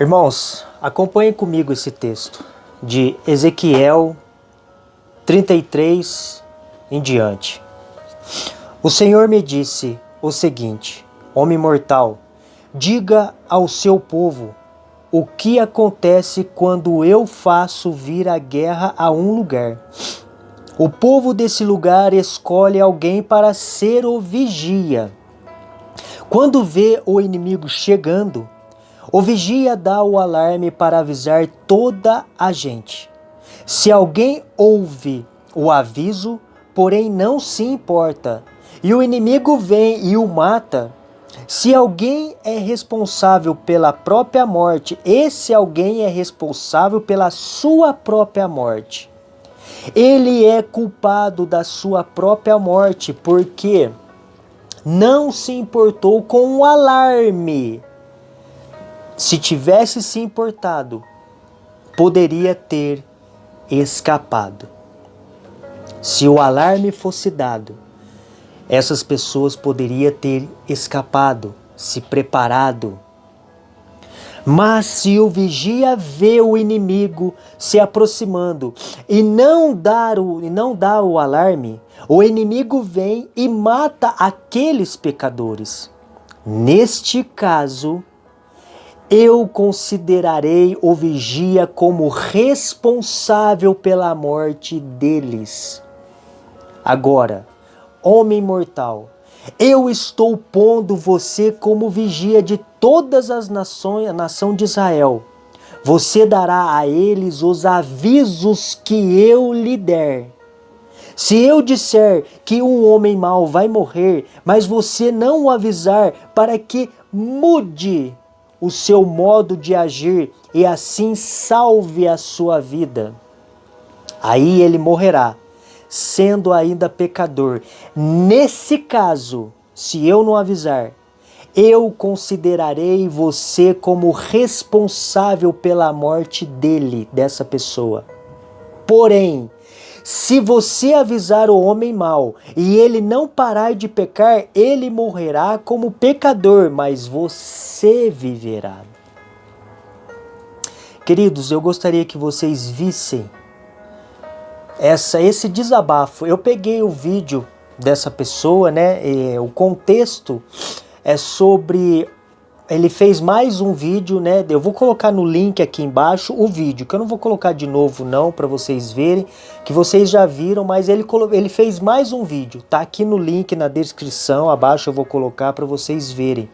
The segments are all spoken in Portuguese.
Irmãos, acompanhem comigo esse texto de Ezequiel 33 em diante. O Senhor me disse o seguinte: homem mortal, diga ao seu povo o que acontece quando eu faço vir a guerra a um lugar. O povo desse lugar escolhe alguém para ser o vigia. Quando vê o inimigo chegando, o vigia dá o alarme para avisar toda a gente. Se alguém ouve o aviso, porém não se importa, e o inimigo vem e o mata, se alguém é responsável pela própria morte, esse alguém é responsável pela sua própria morte. Ele é culpado da sua própria morte, porque não se importou com o alarme. Se tivesse se importado, poderia ter escapado. Se o alarme fosse dado, essas pessoas poderiam ter escapado, se preparado. Mas se o vigia vê o inimigo se aproximando e não dá o alarme, o inimigo vem e mata aqueles pecadores. Neste caso, eu considerarei o vigia como responsável pela morte deles. Agora, homem mortal, eu estou pondo você como vigia de todas as nações, a nação de Israel. Você dará a eles os avisos que eu lhe der. Se eu disser que um homem mau vai morrer, mas você não o avisar para que mude o seu modo de agir e assim salve a sua vida, aí ele morrerá, sendo ainda pecador. Nesse caso, se eu não avisar, eu considerarei você como responsável pela morte dele, dessa pessoa. Porém, se você avisar o homem mau e ele não parar de pecar, ele morrerá como pecador, mas você viverá. Queridos, eu gostaria que vocês vissem esse desabafo. Eu peguei o vídeo dessa pessoa, né? O contexto é sobre... Ele fez mais um vídeo, né? Eu vou colocar no link aqui embaixo o vídeo, que eu não vou colocar de novo não, para vocês verem, que vocês já viram, mas ele fez mais um vídeo. Tá aqui no link na descrição, abaixo eu vou colocar para vocês verem.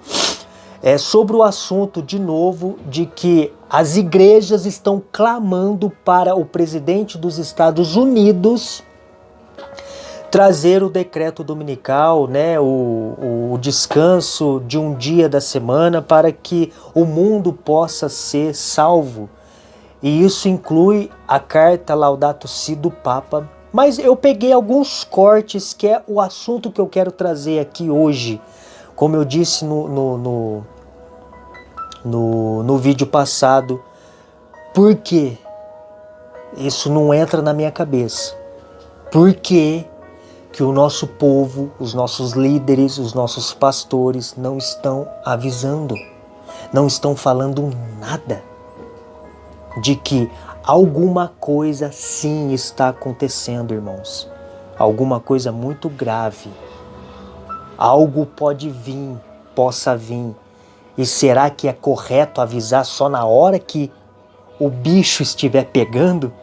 É sobre o assunto, de novo, de que as igrejas estão clamando para o presidente dos Estados Unidos trazer o decreto dominical, né, o descanso de um dia da semana para que o mundo possa ser salvo. E isso inclui a carta Laudato Si do Papa. Mas eu peguei alguns cortes que é o assunto que eu quero trazer aqui hoje. Como eu disse no vídeo passado. Por quê? Isso não entra na minha cabeça. Por quê que o nosso povo, os nossos líderes, os nossos pastores não estão avisando, não estão falando nada de que alguma coisa sim está acontecendo, irmãos. Alguma coisa muito grave. Algo pode vir, possa vir. E será que é correto avisar só na hora que o bicho estiver pegando?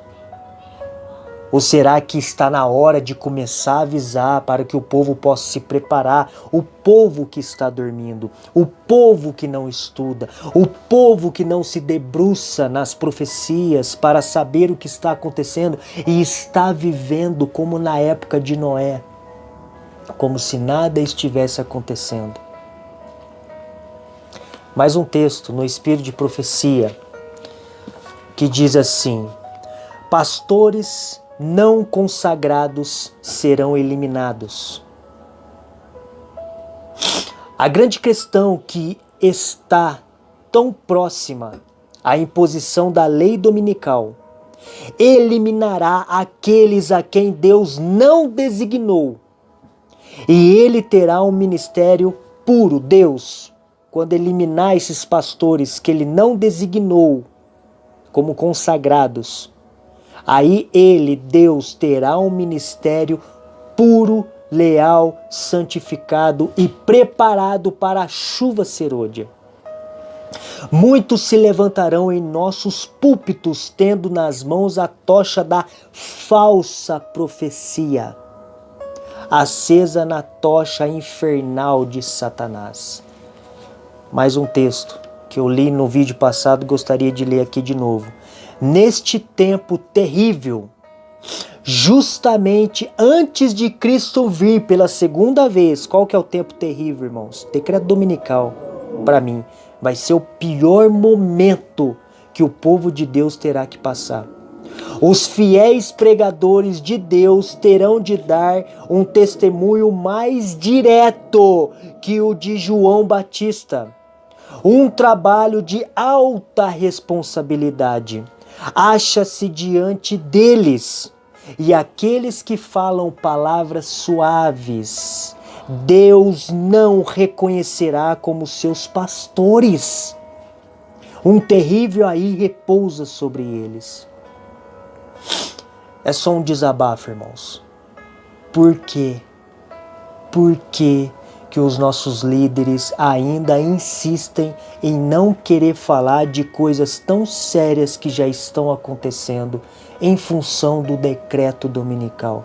Ou será que está na hora de começar a avisar para que o povo possa se preparar? O povo que está dormindo, o povo que não estuda, o povo que não se debruça nas profecias para saber o que está acontecendo e está vivendo como na época de Noé, como se nada estivesse acontecendo. Mais um texto no Espírito de Profecia que diz assim: pastores não consagrados serão eliminados. A grande questão que está tão próxima à imposição da lei dominical eliminará aqueles a quem Deus não designou, e ele terá um ministério puro. Deus, quando eliminar esses pastores que ele não designou como consagrados, aí ele, Deus, terá um ministério puro, leal, santificado e preparado para a chuva serôdia. Muitos se levantarão em nossos púlpitos, tendo nas mãos a tocha da falsa profecia, acesa na tocha infernal de Satanás. Mais um texto que eu li no vídeo passado e gostaria de ler aqui de novo. Neste tempo terrível, justamente antes de Cristo vir pela segunda vez, qual que é o tempo terrível, irmãos? Decreto dominical, para mim, vai ser o pior momento que o povo de Deus terá que passar. Os fiéis pregadores de Deus terão de dar um testemunho mais direto que o de João Batista. Um trabalho de alta responsabilidade acha-se diante deles, e aqueles que falam palavras suaves, Deus não reconhecerá como seus pastores. Um terrível aí repousa sobre eles. É só um desabafo, irmãos. Por quê? Por que os nossos líderes ainda insistem em não querer falar de coisas tão sérias que já estão acontecendo em função do decreto dominical?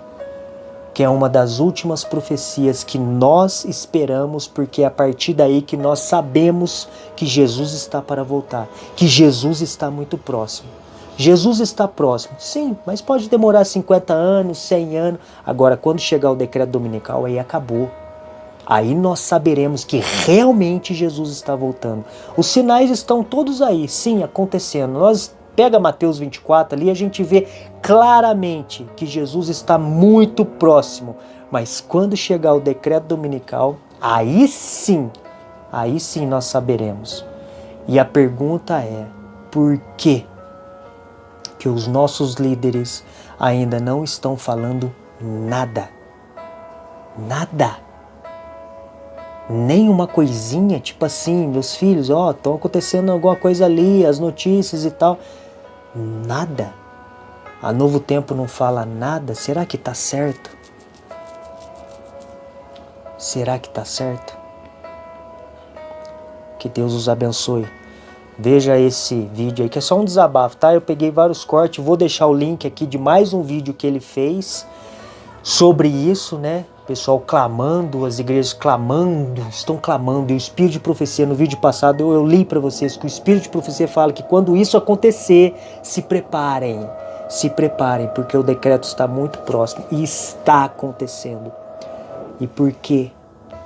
Que é uma das últimas profecias que nós esperamos, porque é a partir daí que nós sabemos que Jesus está para voltar, que Jesus está muito próximo. Jesus está próximo, sim, mas pode demorar 50 anos, 100 anos. Agora, quando chegar o decreto dominical, aí acabou. Aí nós saberemos que realmente Jesus está voltando. Os sinais estão todos aí, sim, acontecendo. Nós pega Mateus 24 ali, a gente vê claramente que Jesus está muito próximo. Mas quando chegar o decreto dominical, aí sim nós saberemos. E a pergunta é, por que os nossos líderes ainda não estão falando nada? Nada. Nem uma coisinha, tipo assim, meus filhos, estão acontecendo alguma coisa ali, as notícias e tal. Nada. A Novo Tempo não fala nada. Será que está certo? Será que está certo? Que Deus os abençoe. Veja esse vídeo aí, que é só um desabafo, tá? Eu peguei vários cortes, vou deixar o link aqui de mais um vídeo que ele fez sobre isso, né? O pessoal clamando, as igrejas estão clamando. E o Espírito de Profecia, no vídeo passado, eu li para vocês que o Espírito de Profecia fala que quando isso acontecer, se preparem, porque o decreto está muito próximo e está acontecendo. E por que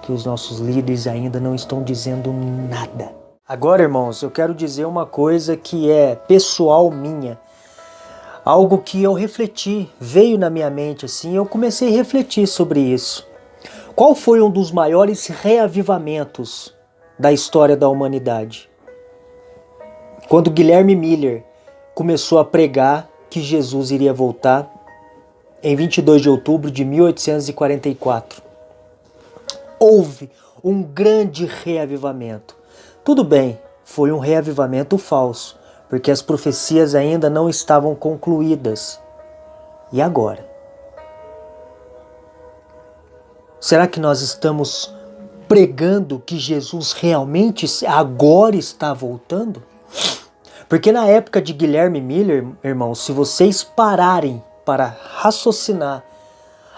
os nossos líderes ainda não estão dizendo nada? Agora, irmãos, eu quero dizer uma coisa que é pessoal minha. Algo que eu refleti, veio na minha mente assim, eu comecei a refletir sobre isso. Qual foi um dos maiores reavivamentos da história da humanidade? Quando Guilherme Miller começou a pregar que Jesus iria voltar em 22 de outubro de 1844. Houve um grande reavivamento. Tudo bem, foi um reavivamento falso, porque as profecias ainda não estavam concluídas. E agora? Será que nós estamos pregando que Jesus realmente agora está voltando? Porque na época de Guilherme Miller, irmãos, se vocês pararem para raciocinar,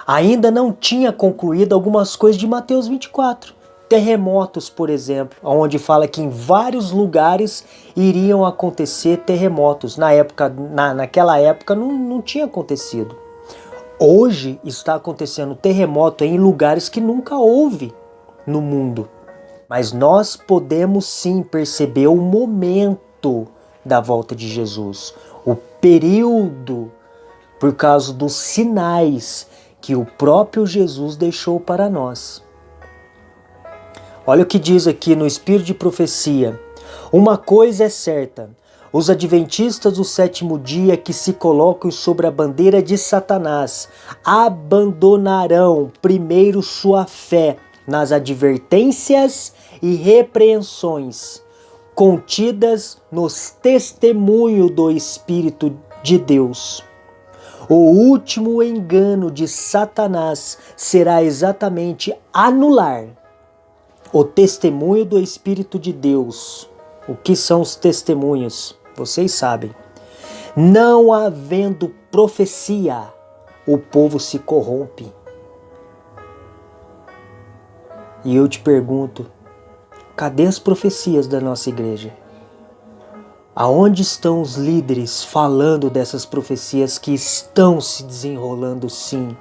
ainda não tinha concluído algumas coisas de Mateus 24. Terremotos, por exemplo, onde fala que em vários lugares iriam acontecer terremotos. Naquela época não tinha acontecido. Hoje está acontecendo terremoto em lugares que nunca houve no mundo. Mas nós podemos sim perceber o momento da volta de Jesus, o período, por causa dos sinais que o próprio Jesus deixou para nós. Olha o que diz aqui no Espírito de Profecia. Uma coisa é certa, os adventistas do sétimo dia que se colocam sobre a bandeira de Satanás abandonarão primeiro sua fé nas advertências e repreensões contidas nos testemunhos do Espírito de Deus. O último engano de Satanás será exatamente anular o testemunho do Espírito de Deus. O que são os testemunhos? Vocês sabem. Não havendo profecia, o povo se corrompe. E eu te pergunto, cadê as profecias da nossa igreja? Aonde estão os líderes falando dessas profecias que estão se desenrolando sim?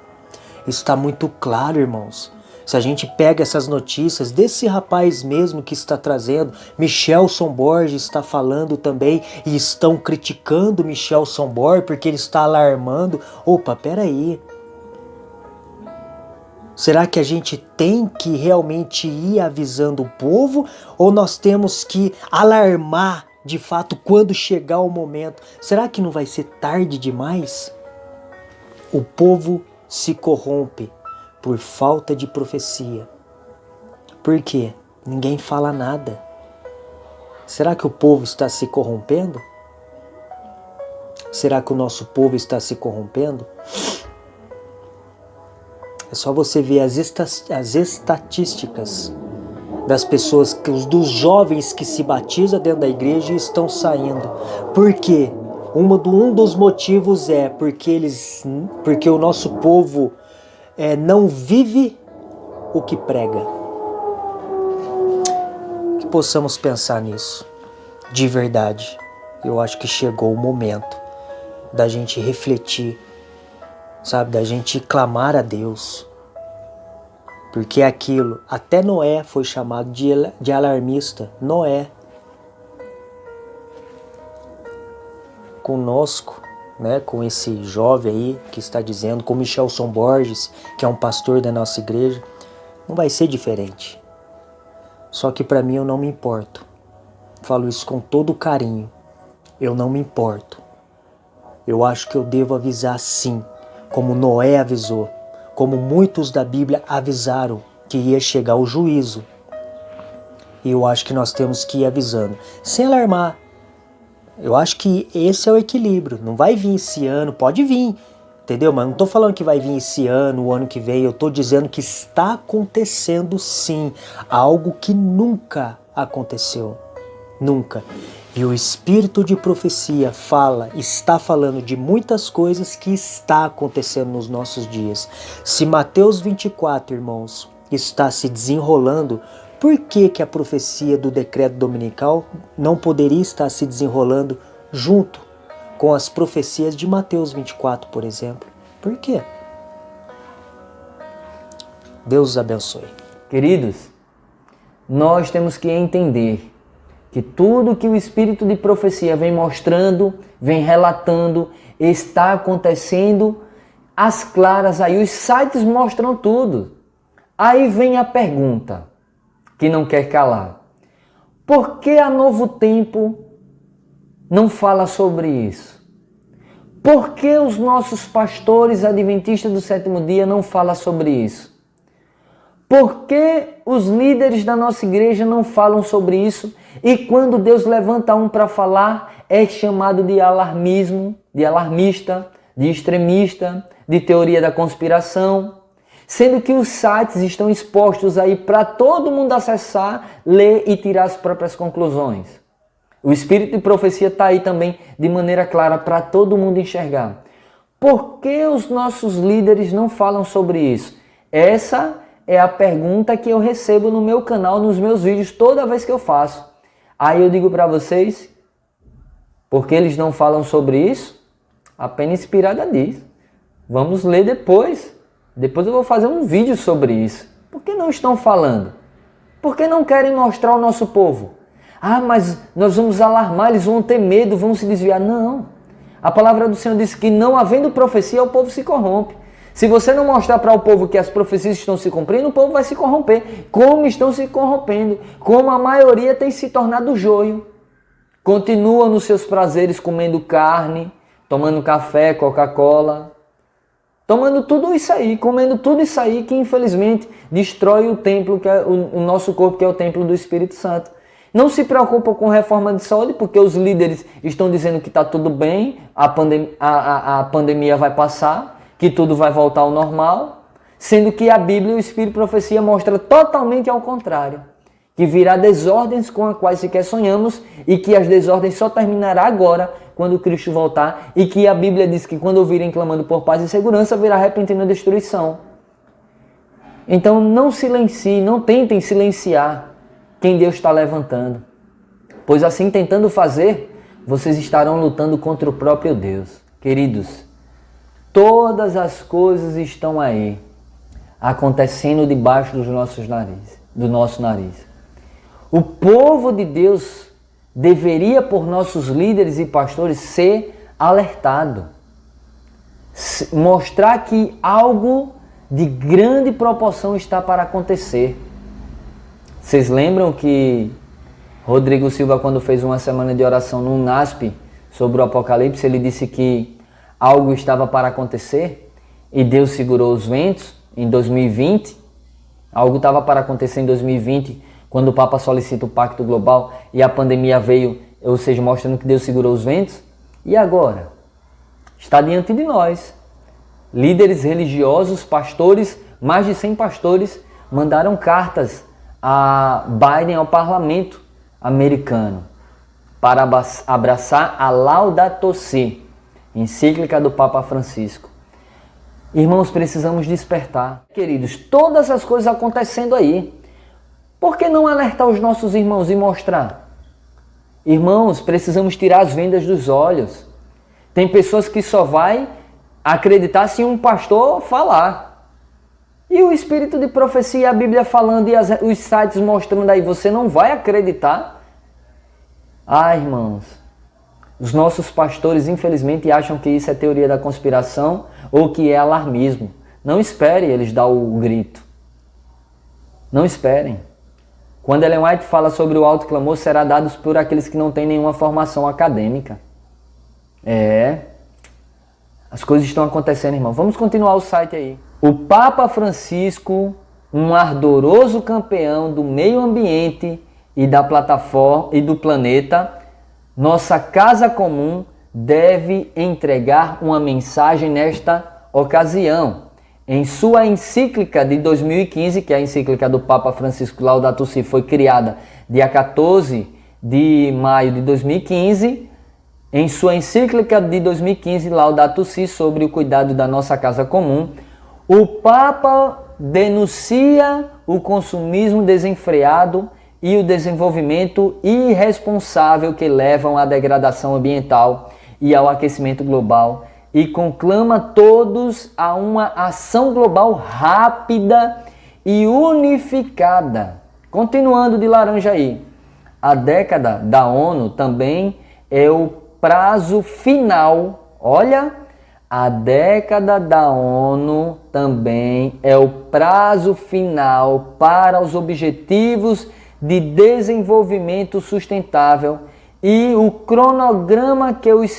Está muito claro, irmãos. Se a gente pega essas notícias desse rapaz mesmo que está trazendo, Michelson Borges está falando também e estão criticando Michelson Borges porque ele está alarmando. Opa, peraí. Será que a gente tem que realmente ir avisando o povo ou nós temos que alarmar de fato quando chegar o momento? Será que não vai ser tarde demais? O povo se corrompe por falta de profecia. Por quê? Ninguém fala nada. Será que o povo está se corrompendo? Será que o nosso povo está se corrompendo? É só você ver as estatísticas das pessoas, dos jovens que se batizam dentro da igreja e estão saindo. Por quê? Um dos motivos é porque o nosso povo não vive o que prega. Que possamos pensar nisso. De verdade, eu acho que chegou o momento da gente refletir, sabe, da gente clamar a Deus. Porque aquilo, até Noé foi chamado de alarmista. Noé. Conosco, né, com esse jovem aí que está dizendo, com Michelson Borges, que é um pastor da nossa igreja, não vai ser diferente. Só que para mim eu não me importo. Falo isso com todo carinho. Eu não me importo. Eu acho que eu devo avisar sim, como Noé avisou, como muitos da Bíblia avisaram que ia chegar o juízo. E eu acho que nós temos que ir avisando, sem alarmar. Eu acho que esse é o equilíbrio. Não vai vir esse ano, pode vir, entendeu? Mas não estou falando que vai vir esse ano, o ano que vem. Eu estou dizendo que está acontecendo sim, algo que nunca aconteceu. Nunca. E o Espírito de profecia está falando de muitas coisas que está acontecendo nos nossos dias. Se Mateus 24, irmãos, está se desenrolando, por que a profecia do decreto dominical não poderia estar se desenrolando junto com as profecias de Mateus 24, por exemplo? Por quê? Deus os abençoe. Queridos, nós temos que entender que tudo que o Espírito de profecia vem mostrando, vem relatando, está acontecendo às claras. Aí os sites mostram tudo. Aí vem a pergunta que não quer calar. Por que a Novo Tempo não fala sobre isso? Por que os nossos pastores adventistas do sétimo dia não falam sobre isso? Por que os líderes da nossa igreja não falam sobre isso? E quando Deus levanta um para falar, é chamado de alarmismo, de alarmista, de extremista, de teoria da conspiração. Sendo que os sites estão expostos aí para todo mundo acessar, ler e tirar as próprias conclusões. O Espírito de profecia está aí também de maneira clara para todo mundo enxergar. Por que os nossos líderes não falam sobre isso? Essa é a pergunta que eu recebo no meu canal, nos meus vídeos, toda vez que eu faço. Aí eu digo para vocês, por que eles não falam sobre isso? A Pena Inspirada diz. Vamos ler depois. Depois eu vou fazer um vídeo sobre isso. Por que não estão falando? Por que não querem mostrar ao nosso povo? Ah, mas nós vamos alarmar, eles vão ter medo, vão se desviar. Não. A palavra do Senhor diz que não havendo profecia, o povo se corrompe. Se você não mostrar para o povo que as profecias estão se cumprindo, o povo vai se corromper. Como estão se corrompendo? Como a maioria tem se tornado joio. Continua nos seus prazeres comendo carne, tomando café, Coca-Cola. tomando tudo isso aí, comendo tudo isso aí que infelizmente destrói o templo, que é o nosso corpo, que é o templo do Espírito Santo. Não se preocupa com reforma de saúde, porque os líderes estão dizendo que está tudo bem, a pandemia vai passar, que tudo vai voltar ao normal, sendo que a Bíblia e o Espírito de Profecia mostra totalmente ao contrário, que virá desordens com as quais sequer sonhamos e que as desordens só terminará agora, quando Cristo voltar, e que a Bíblia diz que quando ouvirem clamando por paz e segurança, virá repentina destruição. Então não silencie, não tentem silenciar quem Deus está levantando, pois assim tentando fazer, vocês estarão lutando contra o próprio Deus. Queridos, todas as coisas estão aí, acontecendo debaixo dos nossos narizes, do nosso nariz. O povo de Deus deveria, por nossos líderes e pastores, ser alertado, mostrar que algo de grande proporção está para acontecer. Vocês lembram que Rodrigo Silva, quando fez uma semana de oração no NASP sobre o Apocalipse, ele disse que algo estava para acontecer e Deus segurou os ventos em 2020. Algo estava para acontecer em 2020, quando o Papa solicita o Pacto Global e a pandemia veio, ou seja, mostrando que Deus segurou os ventos. E agora? Está diante de nós. Líderes religiosos, pastores, mais de 100 pastores, mandaram cartas a Biden, ao parlamento americano, para abraçar a Laudato Si, encíclica do Papa Francisco. Irmãos, precisamos despertar. Queridos, todas as coisas acontecendo aí, por que não alertar os nossos irmãos e mostrar? Irmãos, precisamos tirar as vendas dos olhos. Tem pessoas que só vai acreditar se um pastor falar. E o Espírito de Profecia, a Bíblia falando e os sites mostrando aí, você não vai acreditar? Ah, irmãos, os nossos pastores infelizmente acham que isso é teoria da conspiração ou que é alarmismo. Não espere eles dar o grito. Não esperem. Quando Ellen White fala sobre o alto clamor, será dado por aqueles que não têm nenhuma formação acadêmica. As coisas estão acontecendo, irmão. Vamos continuar o site aí. O Papa Francisco, um ardoroso campeão do meio ambiente e da plataforma e do planeta, nossa casa comum deve entregar uma mensagem nesta ocasião. Em sua encíclica de 2015, que é a encíclica do Papa Francisco Laudato Si, foi criada dia 14 de maio de 2015, em sua encíclica de 2015, Laudato Si, sobre o cuidado da nossa casa comum, o Papa denuncia o consumismo desenfreado e o desenvolvimento irresponsável que levam à degradação ambiental e ao aquecimento global e conclama todos a uma ação global rápida e unificada. Continuando de laranja aí, a década da ONU também é o prazo final, olha, a década da ONU também é o prazo final para os objetivos de desenvolvimento sustentável e o cronograma que os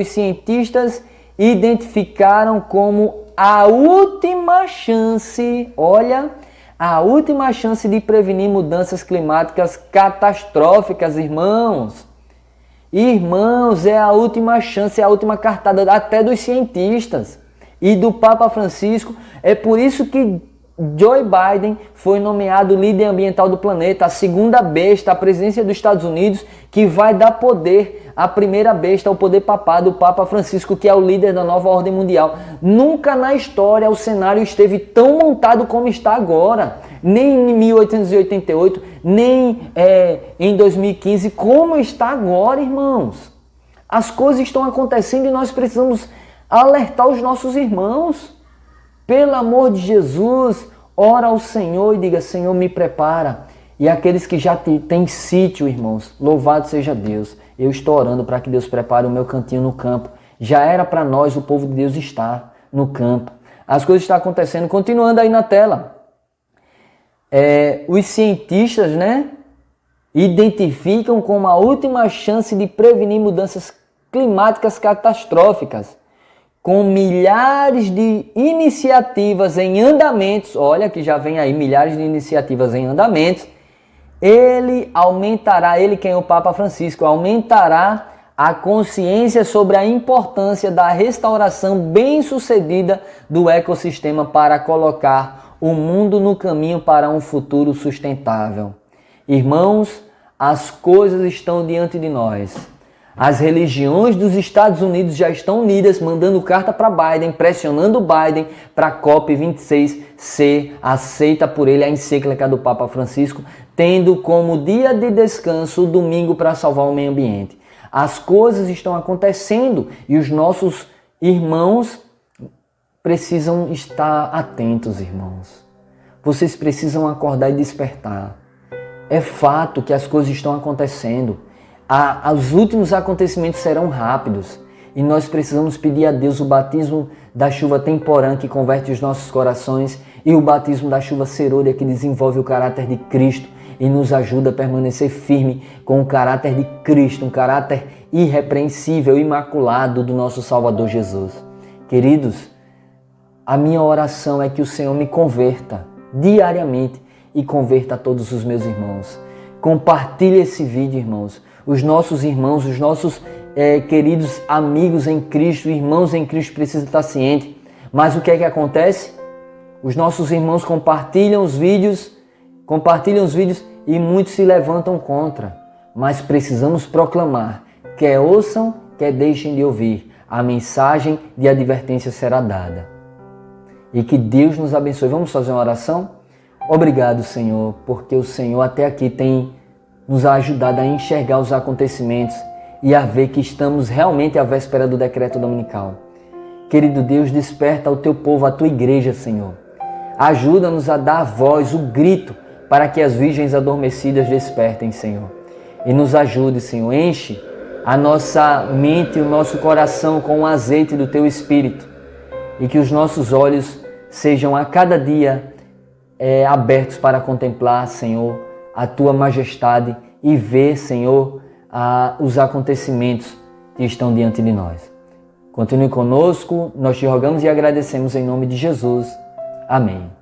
cientistas identificaram como a última chance, olha, a última chance de prevenir mudanças climáticas catastróficas, irmãos. Irmãos, é a última chance, é a última cartada até dos cientistas e do Papa Francisco. É por isso que Joe Biden foi nomeado líder ambiental do planeta, a segunda besta, a presidência dos Estados Unidos, que vai dar poder à primeira besta, ao poder papado, o Papa Francisco, que é o líder da nova ordem mundial. Nunca na história o cenário esteve tão montado como está agora, nem em 1888, nem em 2015, como está agora, irmãos. As coisas estão acontecendo e nós precisamos alertar os nossos irmãos. Pelo amor de Jesus, ora ao Senhor e diga, Senhor, me prepara. E aqueles que já têm sítio, irmãos, louvado seja Deus. Eu estou orando para que Deus prepare o meu cantinho no campo. Já era para nós, o povo de Deus, estar no campo. As coisas estão acontecendo. Continuando aí na tela. Os cientistas, identificam como a última chance de prevenir mudanças climáticas catastróficas, com milhares de iniciativas em andamentos, olha que já vem aí milhares de iniciativas em andamentos, ele aumentará, ele quem é o Papa Francisco, aumentará a consciência sobre a importância da restauração bem-sucedida do ecossistema para colocar o mundo no caminho para um futuro sustentável. Irmãos, as coisas estão diante de nós. As religiões dos Estados Unidos já estão unidas, mandando carta para Biden, pressionando Biden para a COP26 ser aceita por ele a encíclica do Papa Francisco, tendo como dia de descanso o domingo para salvar o meio ambiente. As coisas estão acontecendo e os nossos irmãos precisam estar atentos, irmãos. Vocês precisam acordar e despertar. É fato que as coisas estão acontecendo. Os últimos acontecimentos serão rápidos e nós precisamos pedir a Deus o batismo da chuva temporã que converte os nossos corações e o batismo da chuva serôdia que desenvolve o caráter de Cristo e nos ajuda a permanecer firme com o caráter de Cristo, um caráter irrepreensível, imaculado do nosso Salvador Jesus. Queridos, a minha oração é que o Senhor me converta diariamente e converta a todos os meus irmãos. Compartilhe esse vídeo, irmãos. Os nossos irmãos, os nossos queridos amigos em Cristo, irmãos em Cristo precisam estar cientes. Mas o que é que acontece? Os nossos irmãos compartilham os vídeos e muitos se levantam contra. Mas precisamos proclamar, quer ouçam, quer deixem de ouvir, a mensagem de advertência será dada. E que Deus nos abençoe. Vamos fazer uma oração? Obrigado, Senhor, porque o Senhor até aqui tem nos ajudado a enxergar os acontecimentos e a ver que estamos realmente à véspera do decreto dominical. Querido Deus, desperta o teu povo, a tua igreja, Senhor. Ajuda-nos a dar a voz, o grito, para que as virgens adormecidas despertem, Senhor. E nos ajude, Senhor. Enche a nossa mente e o nosso coração com o azeite do teu Espírito e que os nossos olhos sejam a cada dia abertos para contemplar, Senhor, a tua majestade e ver, Senhor, os acontecimentos que estão diante de nós. Continue conosco, nós te rogamos e agradecemos em nome de Jesus. Amém.